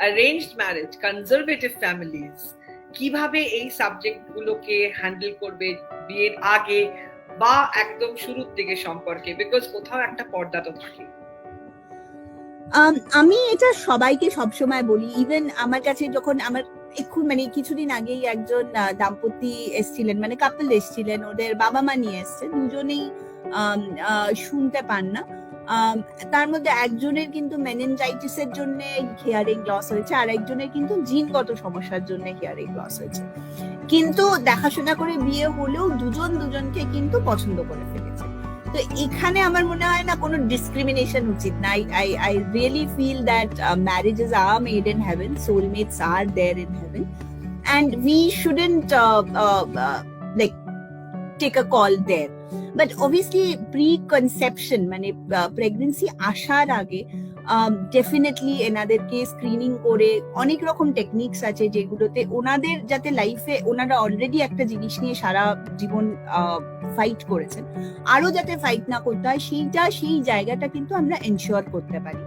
Arranged marriage, conservative families কিভাবে এই subject গুলোকে হ্যান্ডেল করবে বিয়ের আগে বা একদম শুরুর দিকে সম্পর্কে, বিকজ কোথাও একটা পর্দা তো থাকে। আমি এটা সবাইকে সবসময় বলি, ইভেন আমার কাছে যখন আমার মানে কিছুদিন আগেই একজন দাম্পতি এসছিলেন, মানে কাপল এসছিলেন, ওদের বাবা মা নিয়ে এসছে, দুজনেই শুনতে পান না। তার মধ্যে একজনের কিন্তু মেনিনজাইটিস এর জন্য হিয়ারিং লস হয়েছে, আর একজনের কিন্তু জিনগত সমস্যার জন্য হিয়ারিং লস হয়েছে। কিন্তু দেখাশোনা করে বিয়ে হলেও দুজন দুজনকে কিন্তু পছন্দ করে ফেলেছে। তো এখানে আমার মনে হয় না কোনো ডিসক্রিমিনেশন উচিত না। I really feel that marriages are made in heaven, soulmates are there in heaven, and we shouldn't like take a call there. But obviously preconception মানে pregnancy আসার আগে ডেফিনেটলি এনাদেরকে স্ক্রিনিং করে অনেক রকম টেকনিক্স আছে যেগুলোতে ওনাদের যাতে লাইফে, ওনারা অলরেডি একটা জিনিস নিয়ে সারা জীবন ফাইট করেছেন, আরো যাতে ফাইট না করতে হয় সেই জায়গাটা কিন্তু আমরা এনশিওর করতে পারি।